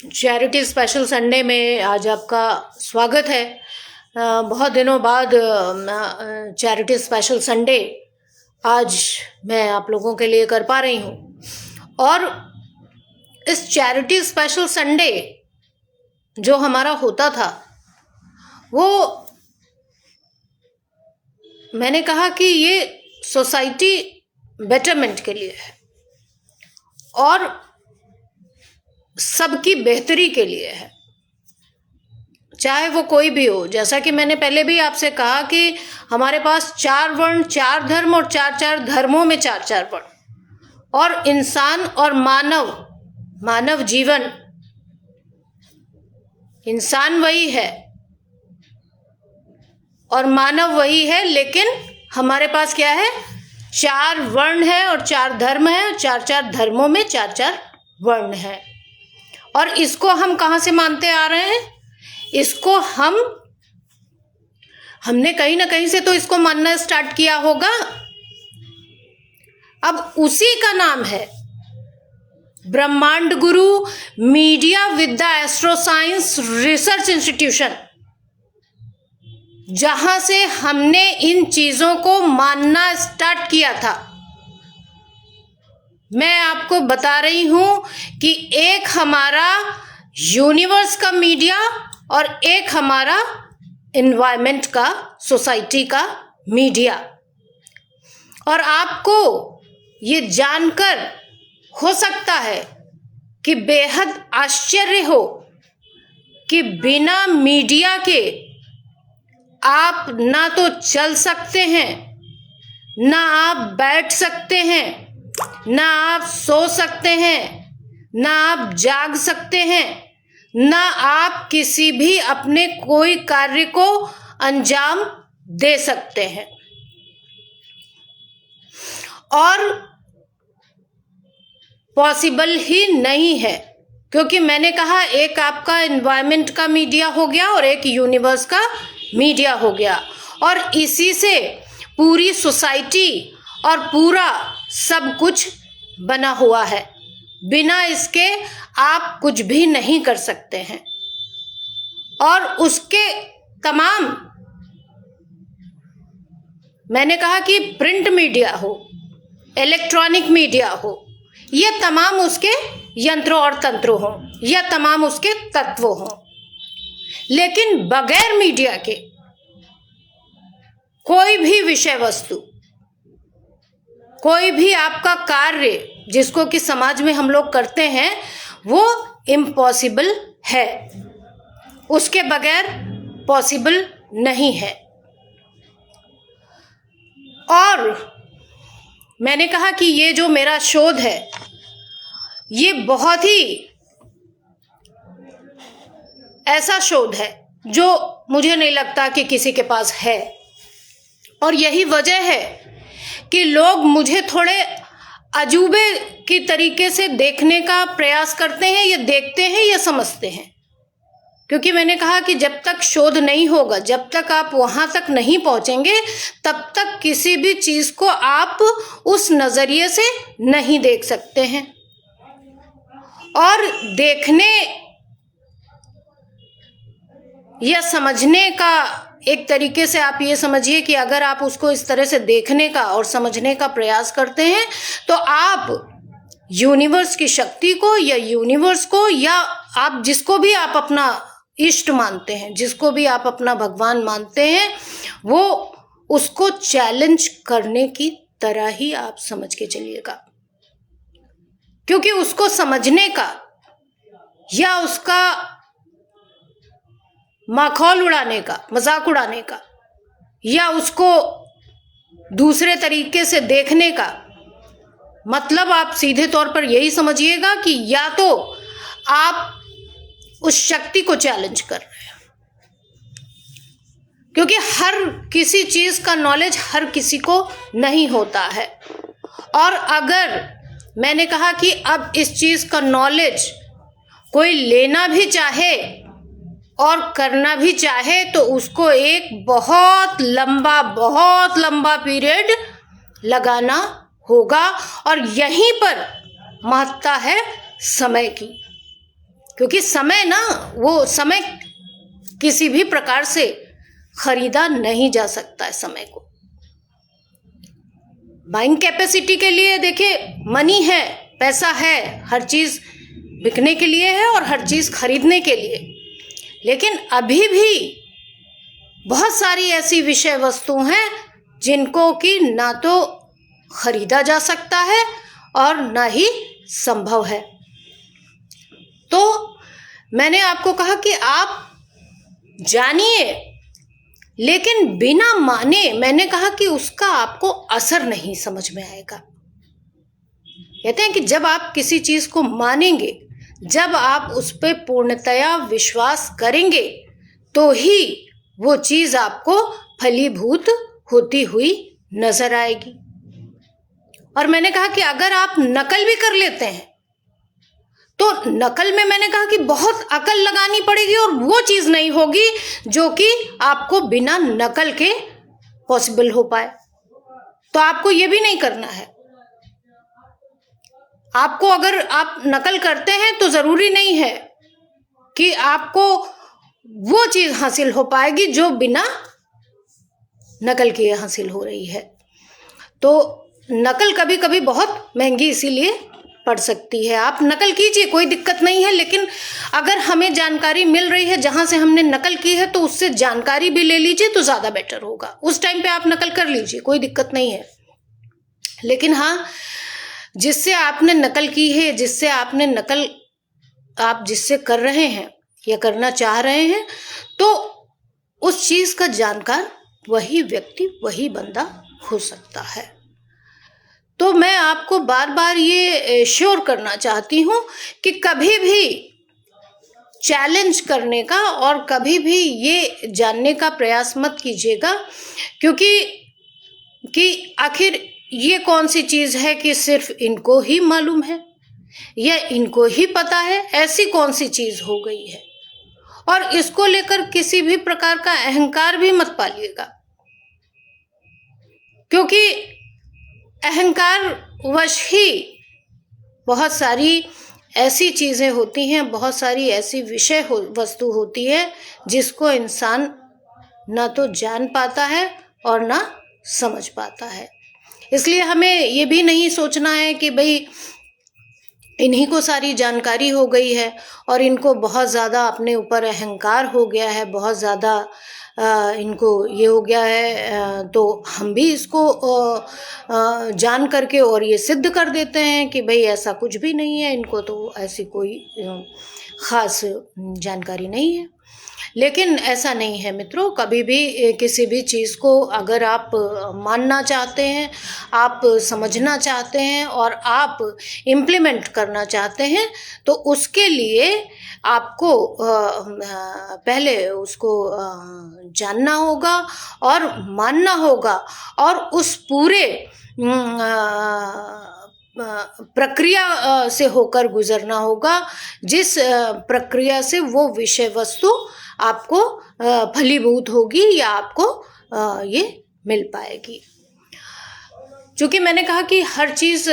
Charity special Sunday में आज आपका स्वागत है। बहुत दिनों बाद चैरिटी स्पेशल संडे आज मैं आप लोगों के लिए कर पा रही हूँ। और इस चैरिटी स्पेशल संडे जो हमारा होता था वो मैंने कहा कि ये सोसाइटी बेटरमेंट के लिए है और सबकी बेहतरी के लिए है, चाहे वो कोई भी हो। जैसा कि मैंने पहले भी आपसे कहा कि हमारे पास 4 वर्ण 4 धर्म और 4 धर्मों में 4 वर्ण, और इंसान और मानव जीवन, इंसान वही है और मानव वही है, लेकिन हमारे पास क्या है, 4 वर्ण है और 4 धर्म है और 4 धर्मों में 4 वर्ण है। और इसको हम कहाँ से मानते आ रहे हैं? इसको हमने कहीं ना कहीं से तो इसको मानना स्टार्ट किया होगा। अब उसी का नाम है ब्रह्मांड गुरु मीडिया विद्या एस्ट्रो साइंस रिसर्च इंस्टीट्यूशन, जहां से हमने इन चीजों को मानना स्टार्ट किया था। मैं आपको बता रही हूं कि एक हमारा यूनिवर्स का मीडिया और एक हमारा एनवायरनमेंट का, सोसाइटी का मीडिया। और आपको ये जानकर हो सकता है कि बेहद आश्चर्य हो कि बिना मीडिया के आप ना तो चल सकते हैं, ना आप बैठ सकते हैं, ना आप सो सकते हैं, ना आप जाग सकते हैं, ना आप किसी भी अपने कोई कार्य को अंजाम दे सकते हैं। और पॉसिबल ही नहीं है, क्योंकि मैंने कहा एक आपका एनवायरनमेंट का मीडिया हो गया और एक यूनिवर्स का मीडिया हो गया, और इसी से पूरी सोसाइटी और पूरा सब कुछ बना हुआ है। बिना इसके आप कुछ भी नहीं कर सकते हैं। और उसके तमाम, मैंने कहा कि प्रिंट मीडिया हो, इलेक्ट्रॉनिक मीडिया हो, ये तमाम उसके यंत्रों और तंत्रों हों, या तमाम उसके तत्व हों, लेकिन बगैर मीडिया के कोई भी विषय वस्तु, कोई भी आपका कार्य जिसको कि समाज में हम लोग करते हैं, वो इम्पॉसिबल है, उसके बगैर पॉसिबल नहीं है। और मैंने कहा कि ये जो मेरा शोध है ये बहुत ही ऐसा शोध है जो मुझे नहीं लगता कि किसी के पास है। और यही वजह है कि लोग मुझे थोड़े अजूबे की तरीके से देखने का प्रयास करते हैं, ये देखते हैं, ये समझते हैं। क्योंकि मैंने कहा कि जब तक शोध नहीं होगा, जब तक आप वहां तक नहीं पहुंचेंगे, तब तक किसी भी चीज को आप उस नजरिए से नहीं देख सकते हैं। और देखने या समझने का एक तरीके से आप ये समझिए कि अगर आप उसको इस तरह से देखने का और समझने का प्रयास करते हैं, तो आप यूनिवर्स की शक्ति को, या यूनिवर्स को, या आप जिसको भी आप अपना इष्ट मानते हैं, जिसको भी आप अपना भगवान मानते हैं, वो उसको चैलेंज करने की तरह ही आप समझ के चलिएगा। क्योंकि उसको समझने का या उसका माखौल उड़ाने का, मजाक उड़ाने का, या उसको दूसरे तरीके से देखने का मतलब आप सीधे तौर पर यही समझिएगा कि या तो आप उस शक्ति को चैलेंज कर रहे हैं, क्योंकि हर किसी चीज का नॉलेज हर किसी को नहीं होता है। और अगर मैंने कहा कि अब इस चीज का नॉलेज कोई लेना भी चाहे और करना भी चाहे, तो उसको एक बहुत लंबा पीरियड लगाना होगा। और यहीं पर महत्ता है समय की। क्योंकि समय ना, वो समय किसी भी प्रकार से खरीदा नहीं जा सकता है। समय को बाइंग कैपेसिटी के लिए देखिए, मनी है, पैसा है, हर चीज बिकने के लिए है और हर चीज खरीदने के लिए, लेकिन अभी भी बहुत सारी ऐसी विषय वस्तु हैं जिनको कि ना तो खरीदा जा सकता है और ना ही संभव है। तो मैंने आपको कहा कि आप जानिए, लेकिन बिना माने, मैंने कहा कि उसका आपको असर नहीं समझ में आएगा। कहते हैं कि जब आप किसी चीज को मानेंगे, जब आप उस पर पूर्णतया विश्वास करेंगे, तो ही वो चीज आपको फलीभूत होती हुई नजर आएगी। और मैंने कहा कि अगर आप नकल भी कर लेते हैं तो नकल में मैंने कहा कि बहुत अकल लगानी पड़ेगी और वो चीज नहीं होगी जो कि आपको बिना नकल के पॉसिबल हो पाए। तो आपको ये भी नहीं करना है। आपको, अगर आप नकल करते हैं तो जरूरी नहीं है कि आपको वो चीज हासिल हो पाएगी जो बिना नकल किए हासिल हो रही है। तो नकल कभी कभी बहुत महंगी इसीलिए पड़ सकती है। आप नकल कीजिए, कोई दिक्कत नहीं है, लेकिन अगर हमें जानकारी मिल रही है जहां से हमने नकल की है तो उससे जानकारी भी ले लीजिए तो ज्यादा बेटर होगा। उस टाइम पे आप नकल कर लीजिए, कोई दिक्कत नहीं है। लेकिन हाँ, जिससे आपने नकल की है, जिससे आपने नकल आप जिससे कर रहे हैं या करना चाह रहे हैं, तो उस चीज का जानकार वही व्यक्ति, वही बंदा हो सकता है। तो मैं आपको बार बार ये श्योर करना चाहती हूं कि कभी भी चैलेंज करने का और कभी भी ये जानने का प्रयास मत कीजिएगा कि आखिर ये कौन सी चीज है कि सिर्फ इनको ही मालूम है या इनको ही पता है। ऐसी कौन सी चीज हो गई है। और इसको लेकर किसी भी प्रकार का अहंकार भी मत पालिएगा, क्योंकि अहंकार वश ही बहुत सारी ऐसी चीजें होती हैं, बहुत सारी ऐसी विषय वस्तु होती है जिसको इंसान ना तो जान पाता है और ना समझ पाता है। इसलिए हमें ये भी नहीं सोचना है कि भाई इन्हीं को सारी जानकारी हो गई है और इनको बहुत ज़्यादा अपने ऊपर अहंकार हो गया है, बहुत ज़्यादा इनको ये हो गया है, तो हम भी इसको जान करके और ये सिद्ध कर देते हैं कि भाई ऐसा कुछ भी नहीं है, इनको तो ऐसी कोई ख़ास जानकारी नहीं है। लेकिन ऐसा नहीं है मित्रों। कभी भी किसी भी चीज़ को अगर आप मानना चाहते हैं, आप समझना चाहते हैं और आप इम्प्लीमेंट करना चाहते हैं, तो उसके लिए आपको पहले उसको जानना होगा और मानना होगा और उस पूरे प्रक्रिया से होकर गुजरना होगा, जिस प्रक्रिया से वो विषय वस्तु आपको फलीभूत होगी या आपको ये मिल पाएगी। चूँकि मैंने कहा कि हर चीज़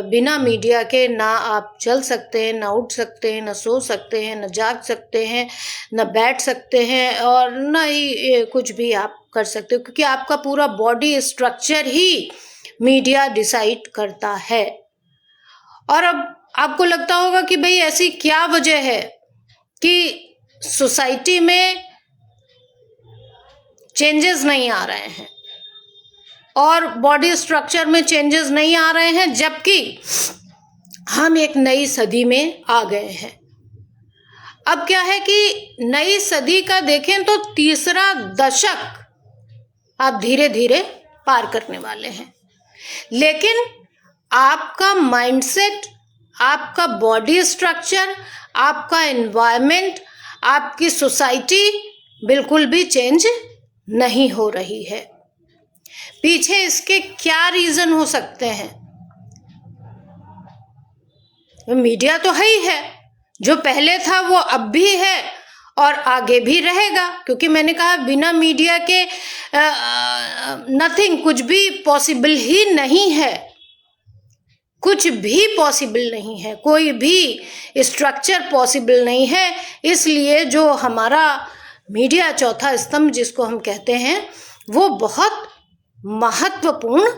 बिना मीडिया के ना आप चल सकते हैं, ना उठ सकते हैं, ना सो सकते हैं, ना जाग सकते हैं, ना बैठ सकते हैं और ना ही कुछ भी आप कर सकते हो, क्योंकि आपका पूरा बॉडी स्ट्रक्चर ही मीडिया डिसाइड करता है। और अब आपको लगता होगा कि भाई ऐसी क्या वजह है कि सोसाइटी में चेंजेस नहीं आ रहे हैं और बॉडी स्ट्रक्चर में चेंजेस नहीं आ रहे हैं, जबकि हम एक नई सदी में आ गए हैं। अब क्या है कि नई सदी का देखें तो तीसरा दशक आप धीरे धीरे पार करने वाले हैं, लेकिन आपका माइंडसेट, आपका बॉडी स्ट्रक्चर, आपका एनवायरनमेंट, आपकी सोसाइटी बिल्कुल भी चेंज नहीं हो रही है। पीछे इसके क्या रीजन हो सकते हैं? मीडिया तो है ही है, जो पहले था वो अब भी है और आगे भी रहेगा, क्योंकि मैंने कहा बिना मीडिया के नथिंग, कुछ भी पॉसिबल ही नहीं है। कुछ भी पॉसिबल नहीं है, कोई भी स्ट्रक्चर पॉसिबल नहीं है। इसलिए जो हमारा मीडिया चौथा स्तंभ जिसको हम कहते हैं वो बहुत महत्वपूर्ण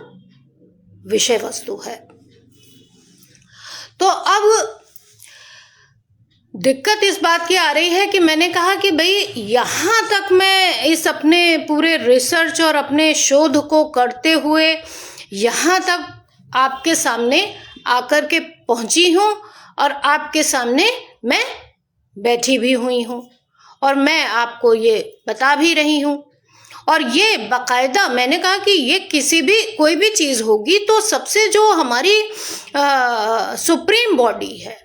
विषय वस्तु है। तो अब दिक्कत इस बात की आ रही है कि मैंने कहा कि भाई यहाँ तक मैं इस अपने पूरे रिसर्च और अपने शोध को करते हुए यहाँ तक आपके सामने आकर के पहुँची हूँ और आपके सामने मैं बैठी भी हुई हूँ और मैं आपको ये बता भी रही हूँ। और ये बाकायदा मैंने कहा कि ये किसी भी कोई भी चीज़ होगी तो सबसे जो हमारी सुप्रीम बॉडी है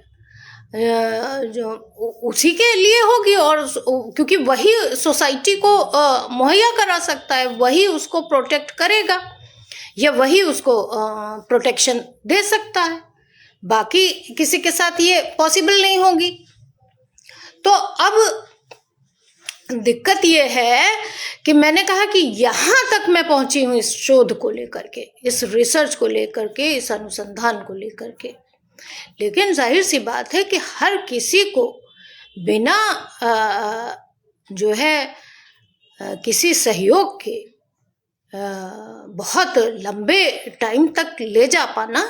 जो उसी के लिए होगी, और क्योंकि वही सोसाइटी को मुहैया करा सकता है, वही उसको प्रोटेक्ट करेगा या वही उसको प्रोटेक्शन दे सकता है, बाकी किसी के साथ ये पॉसिबल नहीं होगी। तो अब दिक्कत ये है कि मैंने कहा कि यहाँ तक मैं पहुंची हूँ इस शोध को लेकर के, इस रिसर्च को लेकर के, इस अनुसंधान को लेकर के, लेकिन जाहिर सी बात है कि हर किसी को बिना जो है किसी सहयोग के बहुत लंबे टाइम तक ले जा पाना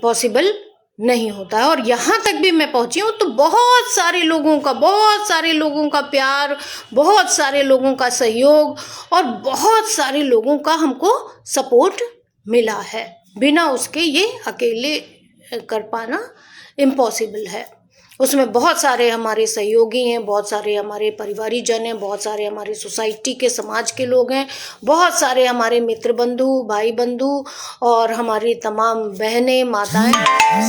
पॉसिबल नहीं होता है। और यहाँ तक भी मैं पहुँची हूँ तो बहुत सारे लोगों का प्यार, बहुत सारे लोगों का सहयोग और बहुत सारे लोगों का हमको सपोर्ट मिला है। बिना उसके ये अकेले कर पाना इम्पॉसिबल है। उसमें बहुत सारे हमारे सहयोगी हैं, बहुत सारे हमारे परिवारीजन हैं, बहुत सारे हमारे सोसाइटी के समाज के लोग हैं, बहुत सारे हमारे मित्र बंधु, भाई बंधु और हमारी तमाम बहनें, माताएं,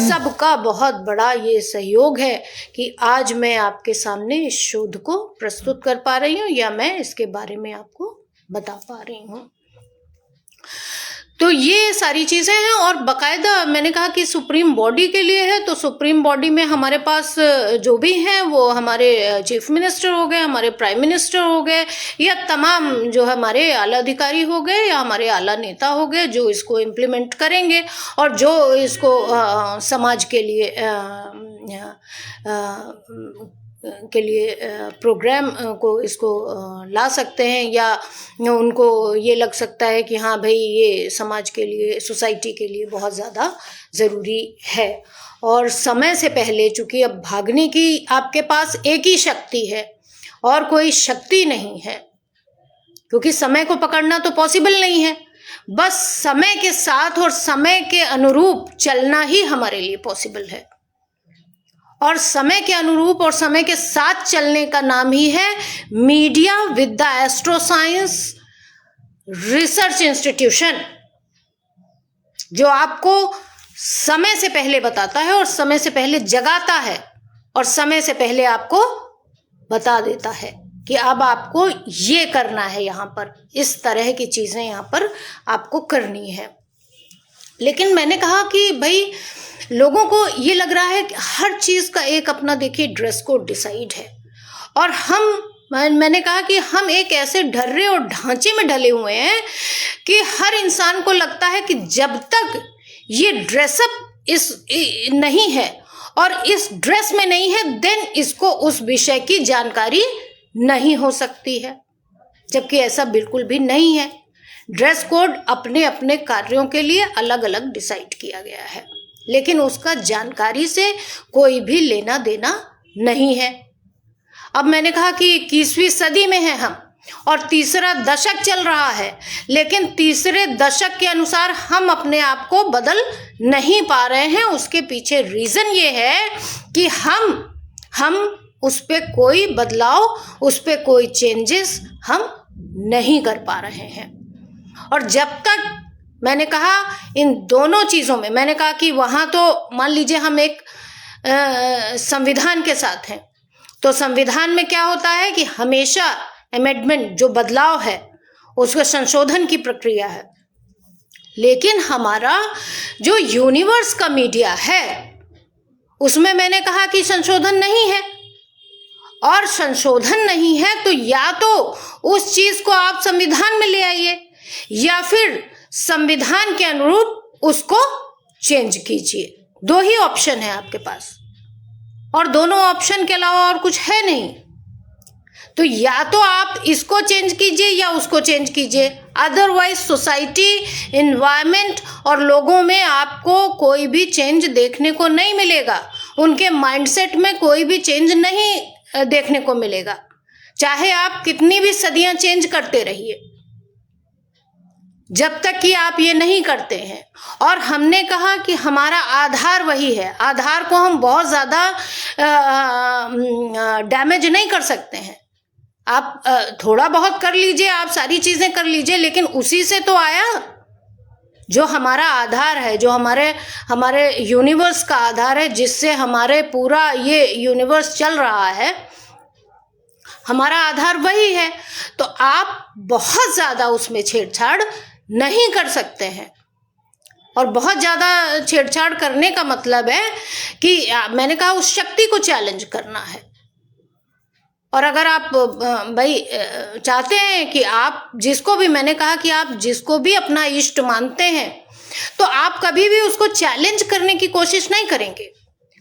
सबका बहुत बड़ा ये सहयोग है कि आज मैं आपके सामने इस शोध को प्रस्तुत कर पा रही हूँ या मैं इसके बारे में आपको बता पा रही हूँ। तो ये सारी चीज़ें हैं। और बाकायदा मैंने कहा कि सुप्रीम बॉडी के लिए है, तो सुप्रीम बॉडी में हमारे पास जो भी हैं वो हमारे चीफ मिनिस्टर हो गए, हमारे प्राइम मिनिस्टर हो गए, या तमाम जो हमारे आला अधिकारी हो गए या हमारे आला नेता हो गए जो इसको इम्प्लीमेंट करेंगे और जो इसको समाज के लिए प्रोग्राम को इसको ला सकते हैं, या उनको ये लग सकता है कि हाँ भाई ये समाज के लिए, सोसाइटी के लिए बहुत ज़्यादा ज़रूरी है। और समय से पहले, चूँकि अब भागने की आपके पास एक ही शक्ति है और कोई शक्ति नहीं है, क्योंकि समय को पकड़ना तो पॉसिबल नहीं है, बस समय के साथ और समय के अनुरूप चलना ही हमारे लिए पॉसिबल है। और समय के अनुरूप और समय के साथ चलने का नाम ही है media with the astro science research institution, जो आपको समय से पहले बताता है और समय से पहले जगाता है और समय से पहले आपको बता देता है कि अब आपको ये करना है, यहाँ पर इस तरह की चीज़ें यहाँ पर आपको करनी है। लेकिन मैंने कहा कि भाई लोगों को ये लग रहा है कि हर चीज़ का एक अपना देखिए ड्रेस कोड डिसाइड है, और मैंने कहा कि हम एक ऐसे ढर्रे और ढांचे में ढले हुए हैं कि हर इंसान को लगता है कि जब तक ये ड्रेसअप नहीं है और इस ड्रेस में नहीं है देन इसको उस विषय की जानकारी नहीं हो सकती है, जबकि ऐसा बिल्कुल भी नहीं है। ड्रेस कोड अपने अपने कार्यों के लिए अलग अलग डिसाइड किया गया है, लेकिन उसका जानकारी से कोई भी लेना देना नहीं है। अब मैंने कहा कि 21वीं सदी में है हम और तीसरा दशक चल रहा है, लेकिन तीसरे दशक के अनुसार हम अपने आप को बदल नहीं पा रहे हैं। उसके पीछे रीज़न ये है कि हम उस पर कोई बदलाव, उस पर कोई चेंजेस हम नहीं कर पा रहे हैं। और जब तक मैंने कहा इन दोनों चीज़ों में, मैंने कहा कि वहाँ तो मान लीजिए हम एक संविधान के साथ हैं, तो संविधान में क्या होता है कि हमेशा अमेंडमेंट जो बदलाव है उसके संशोधन की प्रक्रिया है, लेकिन हमारा जो यूनिवर्स का मीडिया है उसमें मैंने कहा कि संशोधन नहीं है। और संशोधन नहीं है तो या तो उस चीज़ को आप संविधान में ले आइए या फिर संविधान के अनुरूप उसको चेंज कीजिए। दो ही ऑप्शन है आपके पास, और दोनों ऑप्शन के अलावा और कुछ है नहीं। तो या तो आप इसको चेंज कीजिए या उसको चेंज कीजिए, अदरवाइज सोसाइटी, एनवायरनमेंट और लोगों में आपको कोई भी चेंज देखने को नहीं मिलेगा। उनके माइंडसेट में कोई भी चेंज नहीं देखने को मिलेगा, चाहे आप कितनी भी सदियां चेंज करते रहिए, जब तक कि आप ये नहीं करते हैं। और हमने कहा कि हमारा आधार वही है। आधार को हम बहुत ज़्यादा डैमेज नहीं कर सकते हैं। आप थोड़ा बहुत कर लीजिए, आप सारी चीज़ें कर लीजिए, लेकिन उसी से तो आया जो हमारा आधार है, जो हमारे यूनिवर्स का आधार है, जिससे हमारे पूरा ये यूनिवर्स चल रहा है, हमारा आधार वही है। तो आप बहुत ज़्यादा उसमें छेड़छाड़ नहीं कर सकते हैं। और बहुत ज़्यादा छेड़छाड़ करने का मतलब है कि मैंने कहा उस शक्ति को चैलेंज करना है। और अगर आप भाई चाहते हैं कि आप जिसको भी, मैंने कहा कि आप जिसको भी अपना इष्ट मानते हैं, तो आप कभी भी उसको चैलेंज करने की कोशिश नहीं करेंगे।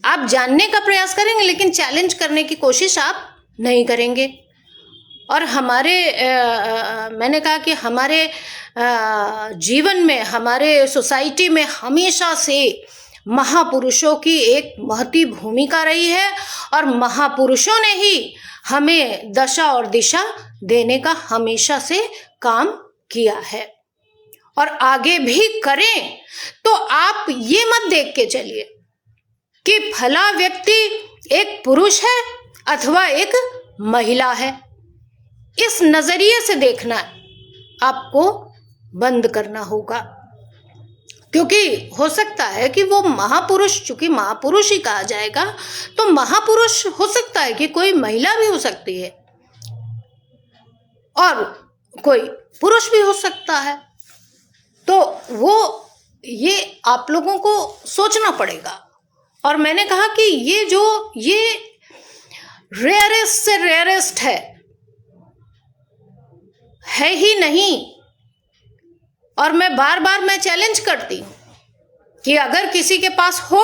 आप जानने का प्रयास करेंगे, लेकिन चैलेंज करने की कोशिश आप नहीं करेंगे। और मैंने कहा कि हमारे जीवन में, हमारे सोसाइटी में हमेशा से महापुरुषों की एक महती भूमिका रही है, और महापुरुषों ने ही हमें दशा और दिशा देने का हमेशा से काम किया है, और आगे भी करें। तो आप ये मत देख के चलिए कि फला व्यक्ति एक पुरुष है अथवा एक महिला है। इस नजरिए से देखना आपको बंद करना होगा, क्योंकि हो सकता है कि वो महापुरुष, चूंकि महापुरुष ही कहा जाएगा, तो महापुरुष हो सकता है कि कोई महिला भी हो सकती है और कोई पुरुष भी हो सकता है। तो वो ये आप लोगों को सोचना पड़ेगा। और मैंने कहा कि ये रेयरेस्ट से रेयरेस्ट है ही नहीं। और मैं बार बार मैं चैलेंज करती हूँ कि अगर किसी के पास हो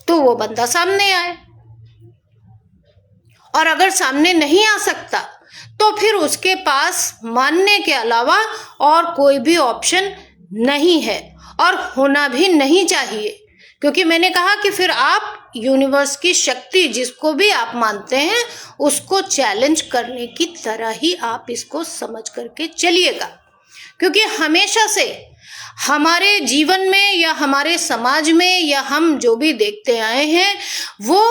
तो वो बंदा सामने आए, और अगर सामने नहीं आ सकता तो फिर उसके पास मानने के अलावा और कोई भी ऑप्शन नहीं है, और होना भी नहीं चाहिए। क्योंकि मैंने कहा कि फिर आप यूनिवर्स की शक्ति, जिसको भी आप मानते हैं, उसको चैलेंज करने की तरह ही आप इसको समझ करके चलिएगा। क्योंकि हमेशा से हमारे जीवन में या हमारे समाज में या हम जो भी देखते आए हैं, वो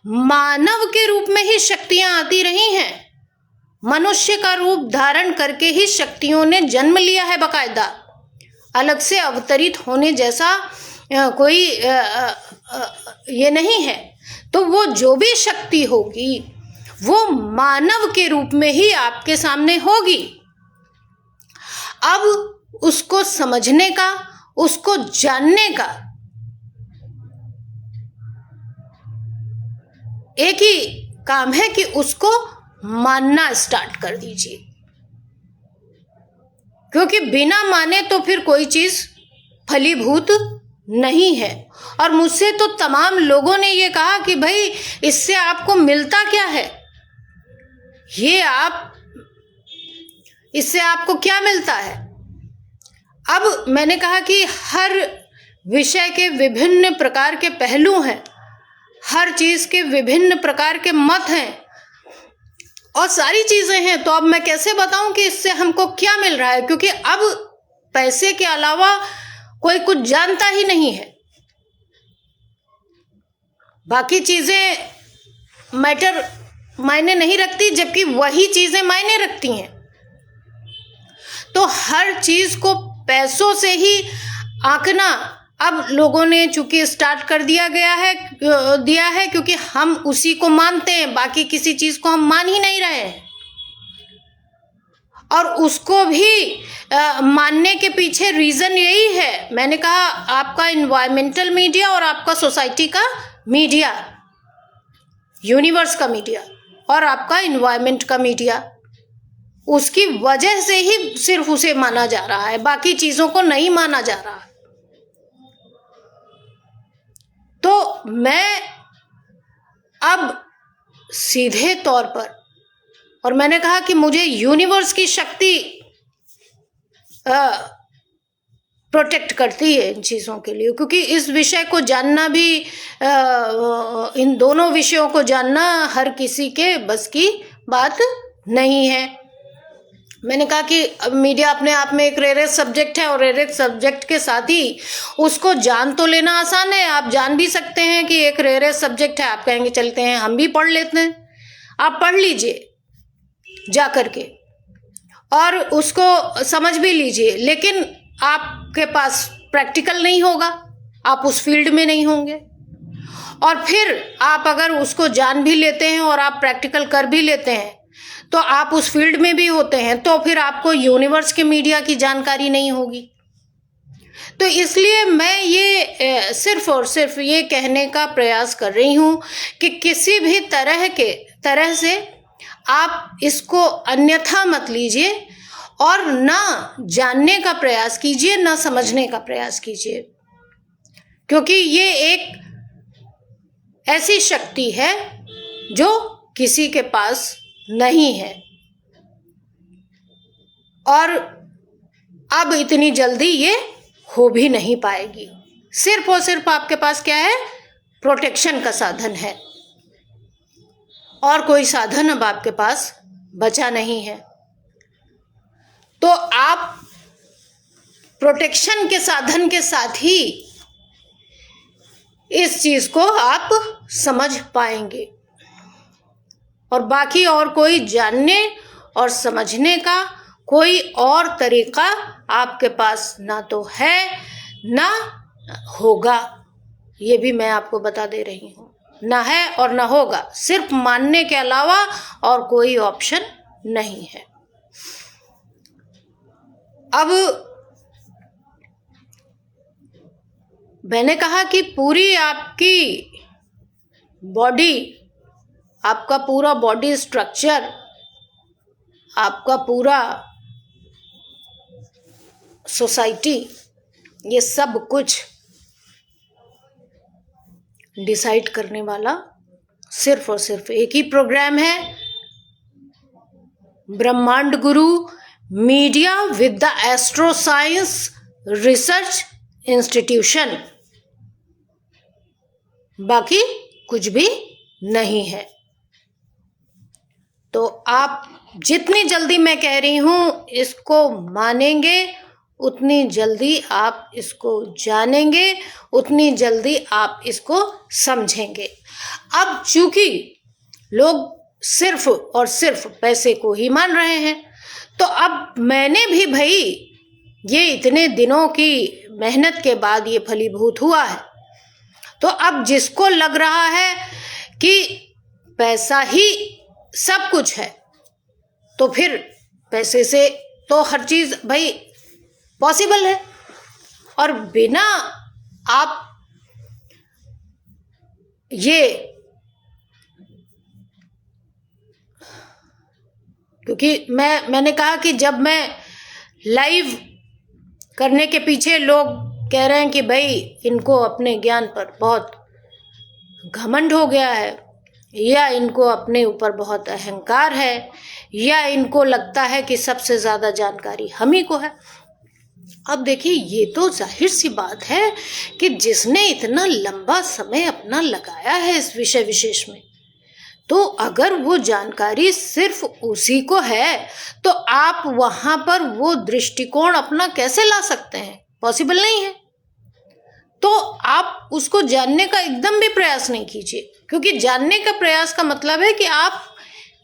मानव के रूप में ही शक्तियां आती रही हैं। मनुष्य का रूप धारण करके ही शक्तियों ने जन्म लिया है बाकायदा। अलग से अवतरित होने जैसा कोई ये नहीं है। तो वो जो भी शक्ति होगी वो मानव के रूप में ही आपके सामने होगी। अब उसको समझने का, उसको जानने का एक ही काम है कि उसको मानना स्टार्ट कर दीजिए। क्योंकि बिना माने तो फिर कोई चीज फलीभूत नहीं है। और मुझसे तो तमाम लोगों ने ये कहा कि भाई इससे आपको मिलता क्या है, इससे आपको क्या मिलता है। अब मैंने कहा कि हर विषय के विभिन्न प्रकार के पहलू हैं, हर चीज के विभिन्न प्रकार के मत हैं और सारी चीजें हैं। तो अब मैं कैसे बताऊं कि इससे हमको क्या मिल रहा है, क्योंकि अब पैसे के अलावा कोई कुछ जानता ही नहीं है। बाकी चीजें मायने नहीं रखती, जबकि वही चीजें मायने रखती हैं। तो हर चीज को पैसों से ही आंकना अब लोगों ने चूंकि स्टार्ट कर दिया है, क्योंकि हम उसी को मानते हैं, बाकी किसी चीज को हम मान ही नहीं रहे हैं। और उसको भी मानने के पीछे रीजन यही है, मैंने कहा आपका इन्वायरमेंटल मीडिया और आपका सोसाइटी का मीडिया, यूनिवर्स का मीडिया और आपका इन्वायरमेंट का मीडिया, उसकी वजह से ही सिर्फ उसे माना जा रहा है, बाकी चीजों को नहीं माना जा रहा। तो मैं अब सीधे तौर पर, और मैंने कहा कि मुझे यूनिवर्स की शक्ति प्रोटेक्ट करती है इन चीज़ों के लिए, क्योंकि इस विषय को जानना भी, इन दोनों विषयों को जानना हर किसी के बस की बात नहीं है। मैंने कहा कि मीडिया अपने आप में एक रेयरेस्ट सब्जेक्ट है, और रेयरेस्ट सब्जेक्ट के साथ ही उसको जान तो लेना आसान है। आप जान भी सकते हैं कि एक रेयरेस्ट सब्जेक्ट है, आप कहेंगे चलते हैं हम भी पढ़ लेते हैं। आप पढ़ लीजिए जा करके और उसको समझ भी लीजिए, लेकिन आपके पास प्रैक्टिकल नहीं होगा, आप उस फील्ड में नहीं होंगे। और फिर आप अगर उसको जान भी लेते हैं और आप प्रैक्टिकल कर भी लेते हैं, तो आप उस फील्ड में भी होते हैं, तो फिर आपको यूनिवर्स के मीडिया की जानकारी नहीं होगी। तो इसलिए मैं ये सिर्फ और सिर्फ ये कहने का प्रयास कर रही हूँ कि किसी भी तरह से आप इसको अन्यथा मत लीजिए, और ना जानने का प्रयास कीजिए, ना समझने का प्रयास कीजिए, क्योंकि ये एक ऐसी शक्ति है जो किसी के पास नहीं है, और अब इतनी जल्दी ये हो भी नहीं पाएगी। सिर्फ और सिर्फ आपके पास क्या है? प्रोटेक्शन का साधन है, और कोई साधन अब आपके पास बचा नहीं है। तो आप प्रोटेक्शन के साधन के साथ ही इस चीज को आप समझ पाएंगे, और बाकी और कोई जानने और समझने का कोई और तरीका आपके पास ना तो है ना होगा। ये भी मैं आपको बता दे रही हूँ, ना है और ना होगा। सिर्फ मानने के अलावा और कोई ऑप्शन नहीं है। अब मैंने कहा कि पूरी आपकी बॉडी, आपका पूरा बॉडी स्ट्रक्चर, आपका पूरा सोसाइटी, ये सब कुछ डिसाइड करने वाला सिर्फ और सिर्फ एक ही प्रोग्राम है, ब्रह्मांड गुरु media with the astro science research institution. बाकी कुछ भी नहीं है। तो आप जितनी जल्दी मैं कह रही हूं इसको मानेंगे, उतनी जल्दी आप इसको जानेंगे, उतनी जल्दी आप इसको समझेंगे। अब चूंकि लोग सिर्फ और सिर्फ पैसे को ही मान रहे हैं, तो अब मैंने भी भाई ये इतने दिनों की मेहनत के बाद ये फलीभूत हुआ है, तो अब जिसको लग रहा है कि पैसा ही सब कुछ है, तो फिर पैसे से तो हर चीज भाई पॉसिबल है, और बिना आप ये, क्योंकि मैंने कहा कि जब मैं लाइव करने के पीछे लोग कह रहे हैं कि भाई इनको अपने ज्ञान पर बहुत घमंड हो गया है, या इनको अपने ऊपर बहुत अहंकार है, या इनको लगता है कि सबसे ज़्यादा जानकारी हम ही को है। अब देखिए, ये तो जाहिर सी बात है कि जिसने इतना लंबा समय अपना लगाया है इस विषय विशेष में, तो अगर वो जानकारी सिर्फ उसी को है, तो आप वहां पर वो दृष्टिकोण अपना कैसे ला सकते हैं? पॉसिबल नहीं है। तो आप उसको जानने का एकदम भी प्रयास नहीं कीजिए, क्योंकि जानने का प्रयास का मतलब है कि आप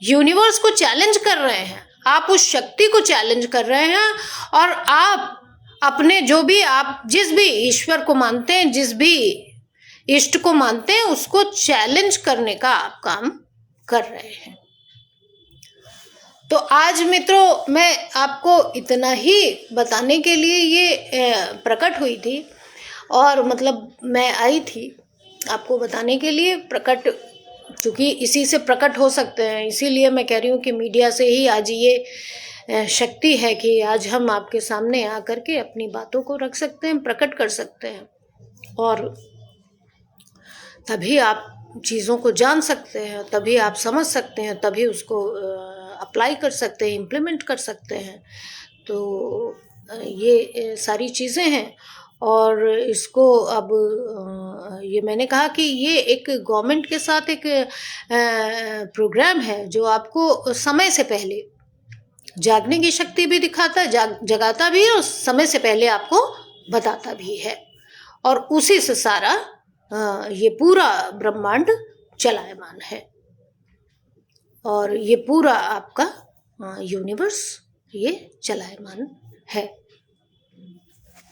यूनिवर्स को चैलेंज कर रहे हैं, आप उस शक्ति को चैलेंज कर रहे हैं, और आप अपने जो भी, आप जिस भी ईश्वर को मानते हैं, जिस भी इष्ट को मानते हैं, उसको चैलेंज करने का आप काम कर रहे हैं। तो आज मित्रों, मैं आपको इतना ही बताने के लिए ये प्रकट हुई थी, और मतलब मैं आई थी आपको बताने के लिए प्रकट, क्योंकि इसी से प्रकट हो सकते हैं। इसीलिए मैं कह रही हूँ कि मीडिया से ही आज ये शक्ति है कि आज हम आपके सामने आकर के अपनी बातों को रख सकते हैं, प्रकट कर सकते हैं। और तभी आप चीज़ों को जान सकते हैं, तभी आप समझ सकते हैं, तभी उसको अप्लाई कर सकते हैं, इम्प्लीमेंट कर सकते हैं। तो ये सारी चीज़ें हैं। और इसको अब ये मैंने कहा कि ये एक गवर्नमेंट के साथ एक प्रोग्राम है जो आपको समय से पहले जागने की शक्ति भी दिखाता है, जगाता भी है और समय से पहले आपको बताता भी है। और उसी से सारा ये पूरा ब्रह्मांड चलायमान है और ये पूरा आपका यूनिवर्स ये चलायमान है।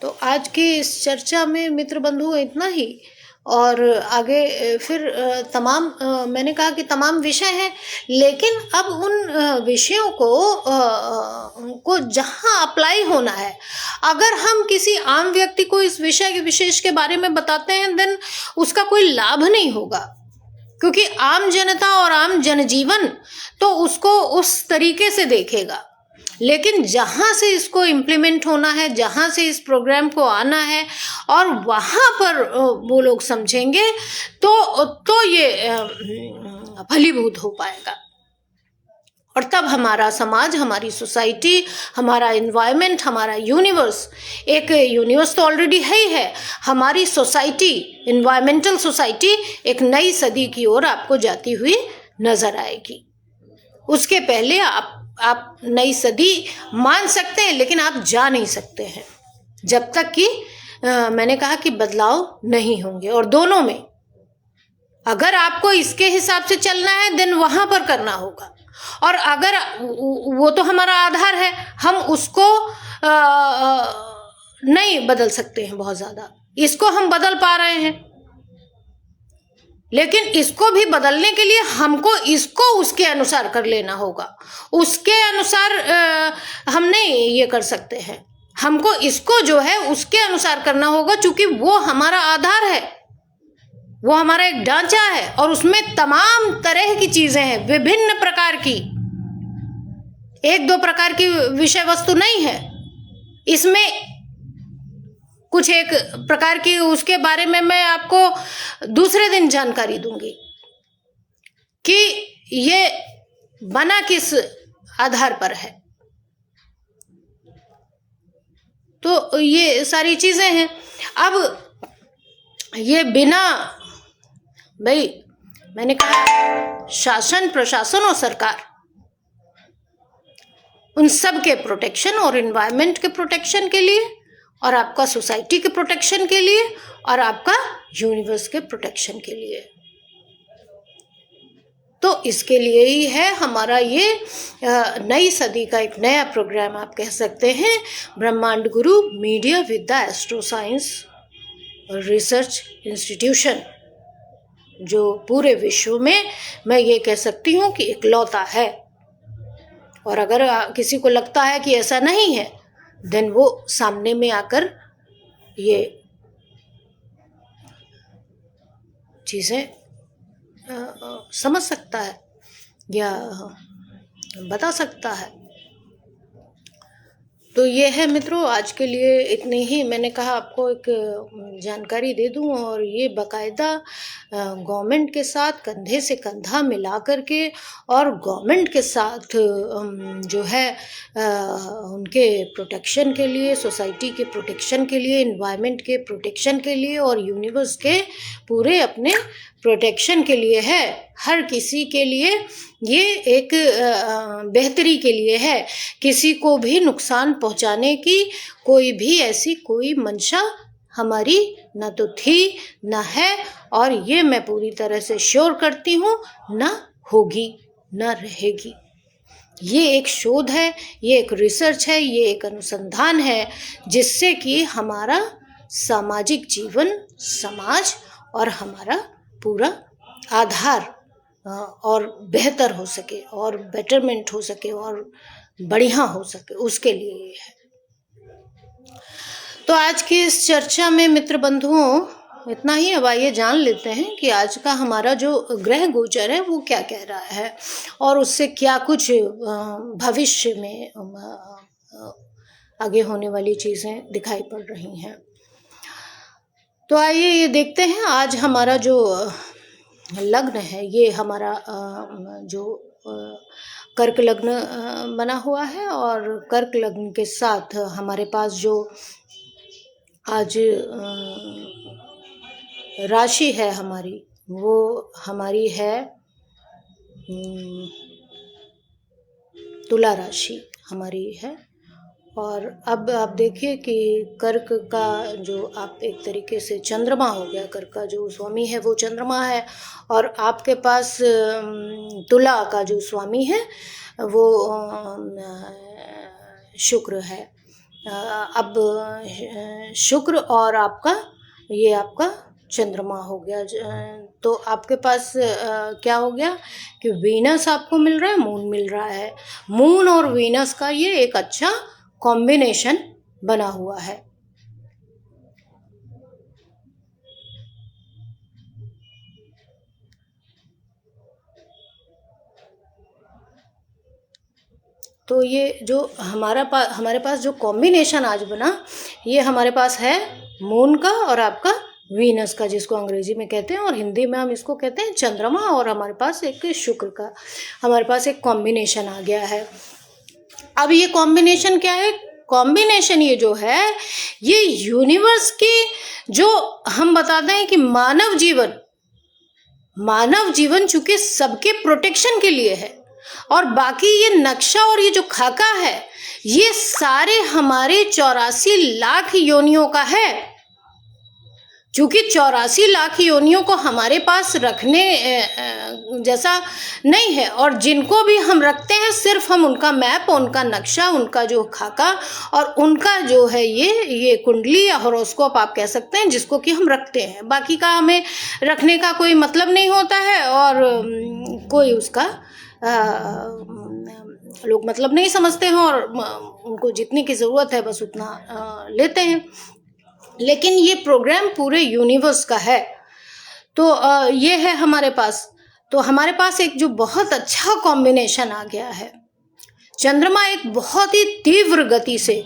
तो आज की इस चर्चा में मित्र बंधु इतना ही। और आगे फिर तमाम मैंने कहा कि तमाम विषय हैं, लेकिन अब उन विषयों को जहाँ अप्लाई होना है, अगर हम किसी आम व्यक्ति को इस विषय के विशेष के बारे में बताते हैं देन उसका कोई लाभ नहीं होगा, क्योंकि आम जनता और आम जनजीवन तो उसको उस तरीके से देखेगा। लेकिन जहाँ से इसको इम्प्लीमेंट होना है, जहाँ से इस प्रोग्राम को आना है और वहाँ पर वो लोग समझेंगे तो ये फलीभूत हो पाएगा। और तब हमारा समाज, हमारी सोसाइटी, हमारा एनवायरनमेंट, हमारा यूनिवर्स, एक यूनिवर्स तो ऑलरेडी है ही है, हमारी सोसाइटी, एनवायरमेंटल सोसाइटी एक नई सदी की ओर आपको जाती हुई नजर आएगी। उसके पहले आप नई सदी मान सकते हैं, लेकिन आप जा नहीं सकते हैं जब तक कि मैंने कहा कि बदलाव नहीं होंगे। और दोनों में अगर आपको इसके हिसाब से चलना है देन वहां पर करना होगा, और अगर वो तो हमारा आधार है, हम उसको नहीं बदल सकते हैं बहुत ज्यादा। इसको हम बदल पा रहे हैं, लेकिन इसको भी बदलने के लिए हमको इसको उसके अनुसार कर लेना होगा। उसके अनुसार हम नहीं ये कर सकते हैं, हमको इसको जो है उसके अनुसार करना होगा, क्योंकि वो हमारा आधार है, वो हमारा एक ढांचा है और उसमें तमाम तरह की चीजें हैं, विभिन्न प्रकार की, एक दो प्रकार की विषय वस्तु नहीं है इसमें। कुछ एक प्रकार की उसके बारे में मैं आपको दूसरे दिन जानकारी दूंगी कि ये बना किस आधार पर है। तो ये सारी चीजें हैं। अब ये बिना, भाई मैंने कहा शासन, प्रशासन और सरकार, उन सब के प्रोटेक्शन और एनवायरनमेंट के प्रोटेक्शन के लिए, और आपका सोसाइटी के प्रोटेक्शन के लिए, और आपका यूनिवर्स के प्रोटेक्शन के लिए, तो इसके लिए ही है हमारा ये नई सदी का एक नया प्रोग्राम आप कह सकते हैं, ब्रह्मांड गुरु media with the astro science research institution, जो पूरे विश्व में मैं ये कह सकती हूँ कि इकलौता है। और अगर किसी को लगता है कि ऐसा नहीं है देन वो सामने में आकर ये चीज़ें समझ सकता है या बता सकता है। तो ये है मित्रों, आज के लिए इतने ही। मैंने कहा आपको एक जानकारी दे दूं, और ये बाकायदा गवर्नमेंट के साथ कंधे से कंधा मिला करके, और गवर्नमेंट के साथ जो है उनके प्रोटेक्शन के लिए, सोसाइटी के प्रोटेक्शन के लिए, एनवायरनमेंट के प्रोटेक्शन के लिए, और यूनिवर्स के पूरे अपने प्रोटेक्शन के लिए है। हर किसी के लिए ये एक बेहतरी के लिए है। किसी को भी नुकसान पहुंचाने की कोई भी ऐसी कोई मंशा हमारी न तो थी न है, और ये मैं पूरी तरह से श्योर करती हूँ न होगी न रहेगी। ये एक शोध है, ये एक रिसर्च है, ये एक अनुसंधान है, जिससे कि हमारा सामाजिक जीवन, समाज और हमारा पूरा आधार और बेहतर हो सके, और बेटरमेंट हो सके, और बढ़िया हो सके, उसके लिए ये है। तो आज की इस चर्चा में मित्र बंधुओं इतना ही। अब आइए जान लेते हैं कि आज का हमारा जो ग्रह गोचर है वो क्या कह रहा है, और उससे क्या कुछ भविष्य में आगे होने वाली चीज़ें दिखाई पड़ रही हैं। तो आइए ये देखते हैं आज हमारा जो लग्न है, ये हमारा जो कर्क लग्न बना हुआ है, और कर्क लग्न के साथ हमारे पास जो आज राशि है हमारी, वो हमारी है तुला राशि हमारी है। और अब आप देखिए कि कर्क का जो आप एक तरीके से चंद्रमा हो गया, कर्क का जो स्वामी है वो चंद्रमा है, और आपके पास तुला का जो स्वामी है वो शुक्र है। अब शुक्र और आपका ये आपका चंद्रमा हो गया, तो आपके पास क्या हो गया कि वीनस आपको मिल रहा है, मून मिल रहा है। मून और वीनस का ये एक अच्छा कॉम्बिनेशन बना हुआ है। तो ये जो हमारे पास जो कॉम्बिनेशन आज बना, ये हमारे पास है मून का और आपका वीनस का, जिसको अंग्रेजी में कहते हैं, और हिंदी में हम इसको कहते हैं चंद्रमा, और हमारे पास एक शुक्र का हमारे पास एक कॉम्बिनेशन आ गया है। अब ये कॉम्बिनेशन क्या है? कॉम्बिनेशन ये जो है, ये यूनिवर्स की जो हम बताते हैं कि मानव जीवन चूंकि सबके प्रोटेक्शन के लिए है, और बाकी ये नक्शा और ये जो खाका है, ये सारे हमारे 84 लाख योनियों का है। चूंकि 84 लाख योनियों को हमारे पास रखने जैसा नहीं है, और जिनको भी हम रखते हैं सिर्फ हम उनका मैप, उनका नक्शा, उनका जो खाका और उनका जो है ये कुंडली या हॉरोस्कोप आप कह सकते हैं, जिसको कि हम रखते हैं। बाकी का हमें रखने का कोई मतलब नहीं होता है, और कोई उसका लोग मतलब नहीं समझते हैं, और उनको जितने की ज़रूरत है बस उतना लेते हैं। लेकिन ये प्रोग्राम पूरे यूनिवर्स का है। तो ये है हमारे पास। तो हमारे पास एक जो बहुत अच्छा कॉम्बिनेशन आ गया है। चंद्रमा एक बहुत ही तीव्र गति से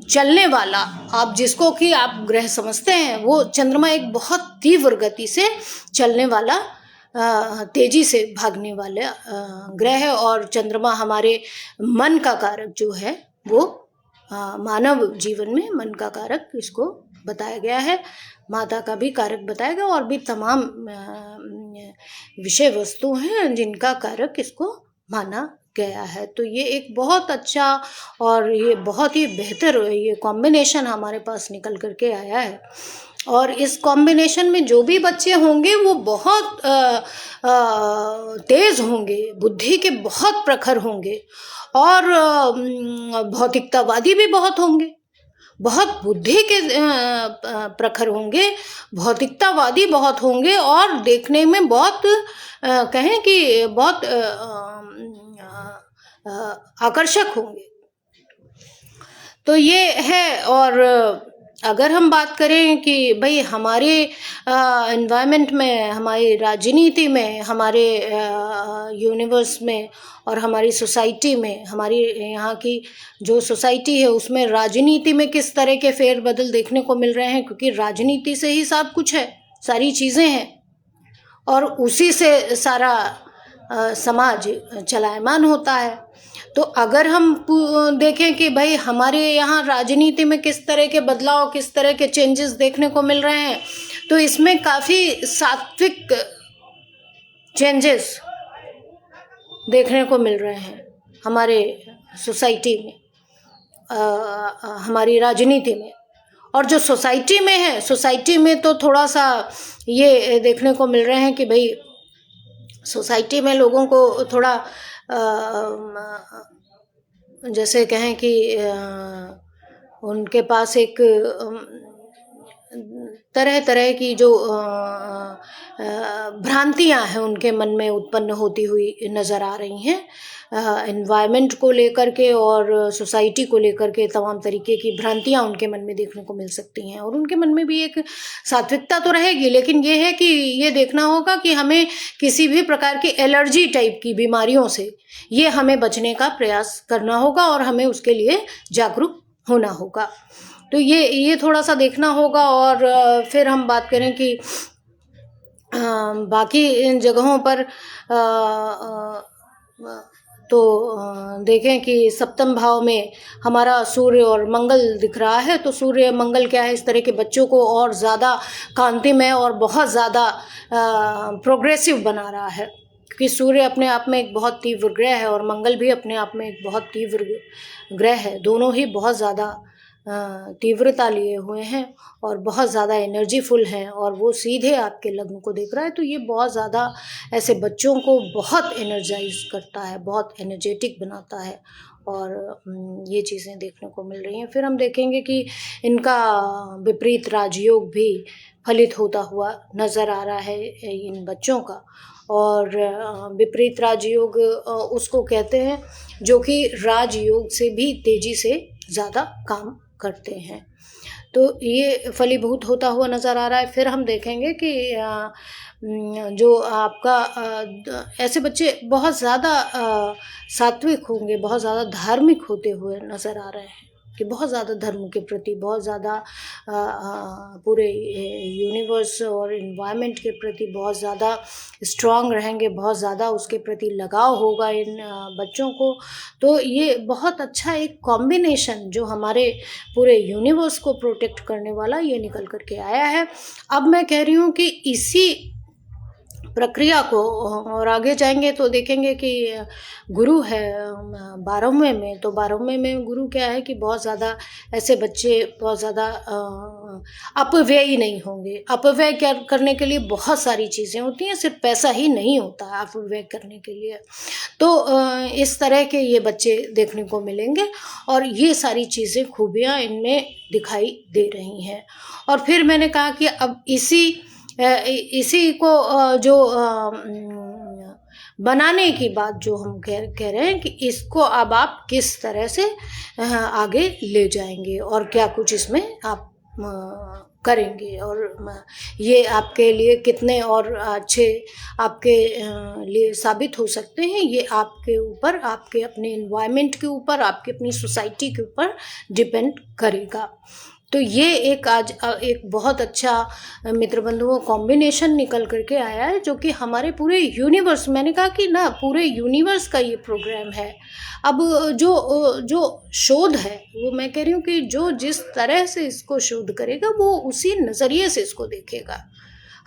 चलने वाला, आप जिसको कि आप ग्रह समझते हैं, वो चंद्रमा एक बहुत तीव्र गति से चलने वाला, तेजी से भागने वाला ग्रह है। और चंद्रमा हमारे मन का कारक जो है वो मानव जीवन में मन का कारक इसको बताया गया है, माता का भी कारक बताया गया, और भी तमाम विषय वस्तु हैं जिनका कारक इसको माना गया है। तो ये एक बहुत अच्छा और ये बहुत ही बेहतर ये कॉम्बिनेशन हमारे पास निकल करके आया है। और इस कॉम्बिनेशन में जो भी बच्चे होंगे वो बहुत तेज होंगे, बुद्धि के बहुत प्रखर होंगे, और भौतिकतावादी भी बहुत होंगे, बहुत बुद्धि के प्रखर होंगे, भौतिकतावादी बहुत होंगे, और देखने में बहुत कहें कि बहुत आकर्षक होंगे। तो ये है। और अगर हम बात करें कि भाई हमारे एनवायरनमेंट में, हमारी राजनीति में, हमारे यूनिवर्स में और हमारी सोसाइटी में, हमारी यहाँ की जो सोसाइटी है उसमें राजनीति में किस तरह के फेरबदल देखने को मिल रहे हैं, क्योंकि राजनीति से ही सब कुछ है, सारी चीज़ें हैं, और उसी से सारा समाज चलायमान होता है। तो अगर हम देखें कि भाई हमारे यहाँ राजनीति में किस तरह के बदलाव, किस तरह के चेंजेस देखने को मिल रहे हैं, तो इसमें काफ़ी सात्विक चेंजेस देखने को मिल रहे हैं हमारे सोसाइटी में, हमारी राजनीति में। और जो सोसाइटी में है, सोसाइटी में तो थोड़ा सा ये देखने को मिल रहे हैं कि भाई सोसाइटी में लोगों को थोड़ा जैसे कहें कि उनके पास एक तरह तरह की जो भ्रांतियां हैं उनके मन में उत्पन्न होती हुई नज़र आ रही हैं, एनवायरनमेंट को लेकर के और सोसाइटी को लेकर के तमाम तरीके की भ्रांतियां उनके मन में देखने को मिल सकती हैं। और उनके मन में भी एक सात्विकता तो रहेगी, लेकिन ये है कि ये देखना होगा कि हमें किसी भी प्रकार की एलर्जी टाइप की बीमारियों से ये हमें बचने का प्रयास करना होगा, और हमें उसके लिए जागरूक होना होगा। तो ये थोड़ा सा देखना होगा। और फिर हम बात करें कि बाकी इन जगहों पर तो देखें कि सप्तम भाव में हमारा सूर्य और मंगल दिख रहा है। तो सूर्य मंगल क्या है, इस तरह के बच्चों को और ज़्यादा कांतिमय और बहुत ज़्यादा प्रोग्रेसिव बना रहा है, क्योंकि सूर्य अपने आप में एक बहुत तीव्र ग्रह है और मंगल भी अपने आप में एक बहुत तीव्र ग्रह है। दोनों ही बहुत ज़्यादा तीव्रता लिए हुए हैं और बहुत ज़्यादा एनर्जीफुल हैं, और वो सीधे आपके लग्न को देख रहा है। तो ये बहुत ज़्यादा ऐसे बच्चों को बहुत एनर्जाइज करता है, बहुत एनर्जेटिक बनाता है, और ये चीज़ें देखने को मिल रही हैं। फिर हम देखेंगे कि इनका विपरीत राजयोग भी फलित होता हुआ नज़र आ रहा है इन बच्चों का। और विपरीत राजयोग उसको कहते हैं जो कि राजयोग से भी तेज़ी से ज़्यादा काम करते हैं। तो ये फलीभूत होता हुआ नज़र आ रहा है। फिर हम देखेंगे कि जो आपका ऐसे बच्चे बहुत ज़्यादा सात्विक होंगे, बहुत ज़्यादा धार्मिक होते हुए नज़र आ रहे हैं, कि बहुत ज़्यादा धर्म के प्रति, बहुत ज़्यादा पूरे यूनिवर्स और इन्वायरमेंट के प्रति बहुत ज़्यादा स्ट्रांग रहेंगे, बहुत ज़्यादा उसके प्रति लगाव होगा इन बच्चों को। तो ये बहुत अच्छा एक कॉम्बिनेशन जो हमारे पूरे यूनिवर्स को प्रोटेक्ट करने वाला ये निकल करके आया है। अब मैं कह रही हूँ कि इसी प्रक्रिया को और आगे जाएंगे तो देखेंगे कि गुरु है 12वें में। तो 12वें में गुरु क्या है कि बहुत ज़्यादा ऐसे बच्चे बहुत ज़्यादा अपव्ययी नहीं होंगे। अपव्यय क्या करने के लिए बहुत सारी चीज़ें होती हैं, सिर्फ पैसा ही नहीं होता है अपव्यय करने के लिए। तो इस तरह के ये बच्चे देखने को मिलेंगे और ये सारी चीज़ें खूबियाँ इनमें दिखाई दे रही हैं। और फिर मैंने कहा कि अब इसी को जो बनाने की बात जो हम कह रहे हैं कि इसको अब आप किस तरह से आगे ले जाएंगे और क्या कुछ इसमें आप करेंगे, और ये आपके लिए कितने और अच्छे आपके लिए साबित हो सकते हैं, ये आपके ऊपर, आपके अपने एनवायरनमेंट के ऊपर, आपके अपनी सोसाइटी के ऊपर डिपेंड करेगा। तो ये एक आज एक बहुत अच्छा मित्र बंधुओं कॉम्बिनेशन निकल करके आया है, जो कि हमारे पूरे यूनिवर्स, मैंने कहा कि ना पूरे यूनिवर्स का ये प्रोग्राम है। अब जो शोध है वो मैं कह रही हूँ कि जो जिस तरह से इसको शोध करेगा वो उसी नज़रिए से इसको देखेगा।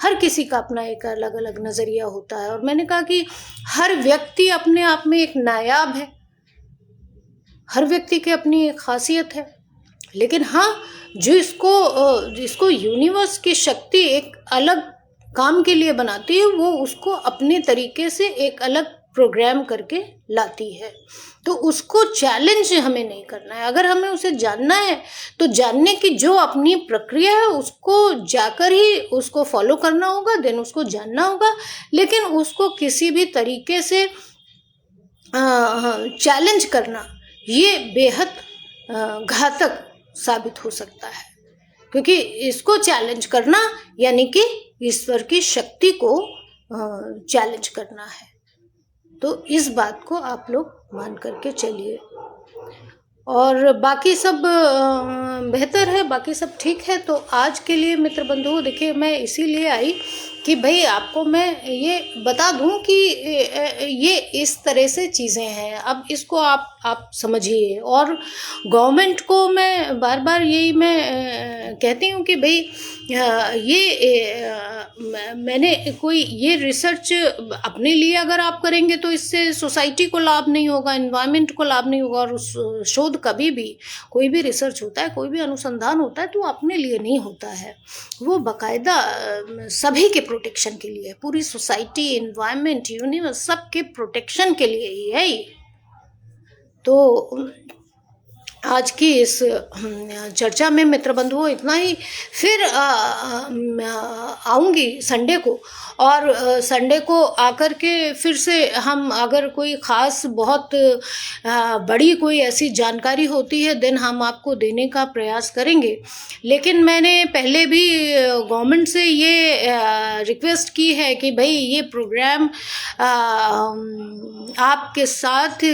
हर किसी का अपना एक अलग अलग नज़रिया होता है, और मैंने कहा कि हर व्यक्ति अपने आप में एक नायाब है, हर व्यक्ति की अपनी एक खासियत है। लेकिन हाँ, जो इसको यूनिवर्स की शक्ति एक अलग काम के लिए बनाती है, वो उसको अपने तरीके से एक अलग प्रोग्राम करके लाती है। तो उसको चैलेंज हमें नहीं करना है। अगर हमें उसे जानना है तो जानने की जो अपनी प्रक्रिया है उसको जाकर ही उसको फॉलो करना होगा, देन उसको जानना होगा। लेकिन उसको किसी भी तरीके से चैलेंज करना ये बेहद घातक साबित हो सकता है, क्योंकि इसको चैलेंज करना यानी कि ईश्वर की शक्ति को चैलेंज करना है। तो इस बात को आप लोग मान करके चलिए, और बाकी सब बेहतर है, बाकी सब ठीक है। तो आज के लिए मित्र बंधुओं देखिए, मैं इसीलिए आई कि भाई आपको मैं ये बता दूं कि ये इस तरह से चीज़ें हैं। अब इसको आप समझिए। और गवर्नमेंट को मैं बार बार यही मैं कहती हूँ कि भाई मैंने कोई ये रिसर्च अपने लिए अगर आप करेंगे तो इससे सोसाइटी को लाभ नहीं होगा, एनवायरनमेंट को लाभ नहीं होगा। और शोध कभी भी कोई भी रिसर्च होता है, कोई भी अनुसंधान होता है तो अपने लिए नहीं होता है, वो बाकायदा सभी के प्रोटेक्शन के लिए, पूरी सोसाइटी, एनवायरनमेंट, यूनिवर्स, सबके प्रोटेक्शन के लिए ही है ये। तो आज की इस चर्चा में मित्र बंधुओं इतना ही। फिर आऊँगी संडे को, और संडे को आकर के फिर से हम अगर कोई ख़ास बहुत बड़ी कोई ऐसी जानकारी होती है देन हम आपको देने का प्रयास करेंगे। लेकिन मैंने पहले भी गवर्नमेंट से ये रिक्वेस्ट की है कि भाई ये प्रोग्राम आपके साथ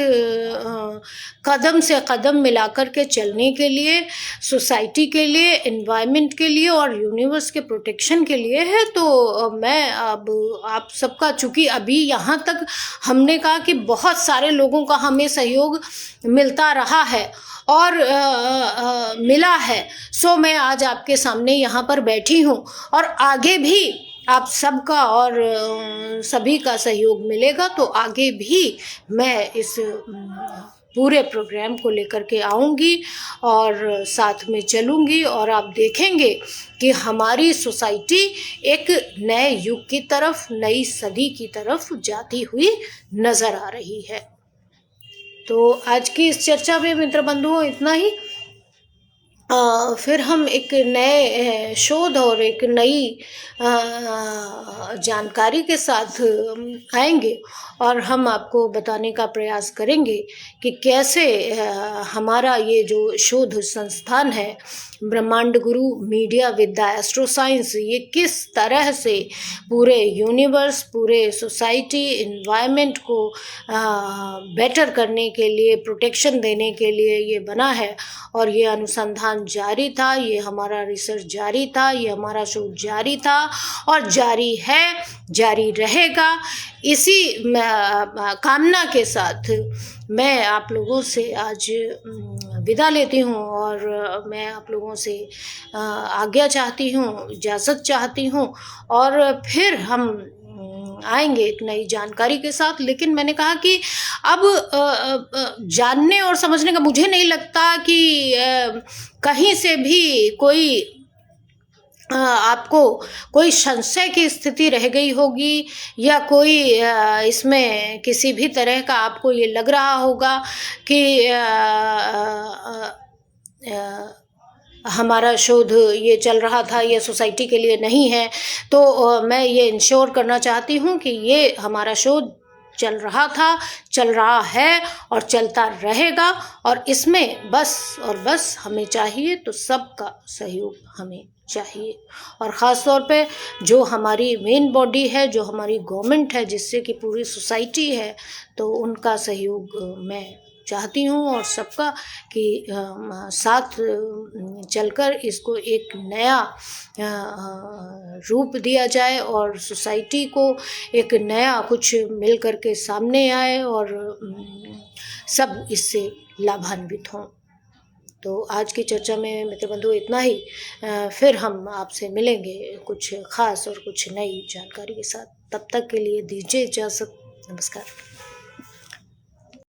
कदम से कदम मिला कर के चलने के लिए, सोसाइटी के लिए, एनवायरनमेंट के लिए और यूनिवर्स के प्रोटेक्शन के लिए है। तो मैं अब आप सबका, चूँकि अभी यहाँ तक हमने कहा कि बहुत सारे लोगों का हमें सहयोग मिलता रहा है और मिला है, सो मैं आज आपके सामने यहाँ पर बैठी हूँ और आगे भी आप सबका और सभी का सहयोग मिलेगा। तो आगे भी मैं इस पूरे प्रोग्राम को लेकर के आऊँगी और साथ में चलूँगी और आप देखेंगे कि हमारी सोसाइटी एक नए युग की तरफ, नई सदी की तरफ जाती हुई नज़र आ रही है। तो आज की इस चर्चा में मित्र बंधुओं इतना ही। फिर हम एक नए शोध और एक नई जानकारी के साथ आएंगे और हम आपको बताने का प्रयास करेंगे कि कैसे हमारा ये जो शोध संस्थान है ब्रह्मांड गुरु media with the astro science, ये किस तरह से पूरे यूनिवर्स, पूरे सोसाइटी, एनवायरनमेंट को बेटर करने के लिए, प्रोटेक्शन देने के लिए ये बना है। और ये अनुसंधान जारी था, ये हमारा रिसर्च जारी था, ये हमारा शोध जारी था और जारी है, जारी रहेगा। इसी कामना के साथ मैं आप लोगों से आज विदा लेती हूँ और मैं आप लोगों से आज्ञा चाहती हूँ, इजाज़त चाहती हूँ और फिर हम आएंगे एक नई जानकारी के साथ। लेकिन मैंने कहा कि अब जानने और समझने का मुझे नहीं लगता कि कहीं से भी कोई आपको कोई संशय की स्थिति रह गई होगी या कोई इसमें किसी भी तरह का आपको ये लग रहा होगा कि हमारा शोध ये चल रहा था, ये सोसाइटी के लिए नहीं है। तो मैं ये इंश्योर करना चाहती हूँ कि ये हमारा शोध चल रहा था, चल रहा है और चलता रहेगा। और इसमें बस और बस हमें चाहिए तो सबका सहयोग हमें चाहिए। और ख़ास तौर पे जो हमारी मेन बॉडी है, जो हमारी गवर्नमेंट है, जिससे कि पूरी सोसाइटी है, तो उनका सहयोग मैं चाहती हूँ और सबका कि साथ चलकर इसको एक नया रूप दिया जाए और सोसाइटी को एक नया कुछ मिल कर के सामने आए और सब इससे लाभान्वित हों। तो आज की चर्चा में मित्र बंधु इतना ही। फिर हम आपसे मिलेंगे कुछ ख़ास और कुछ नई जानकारी के साथ। तब तक के लिए दीजिए इजाज़त। नमस्कार।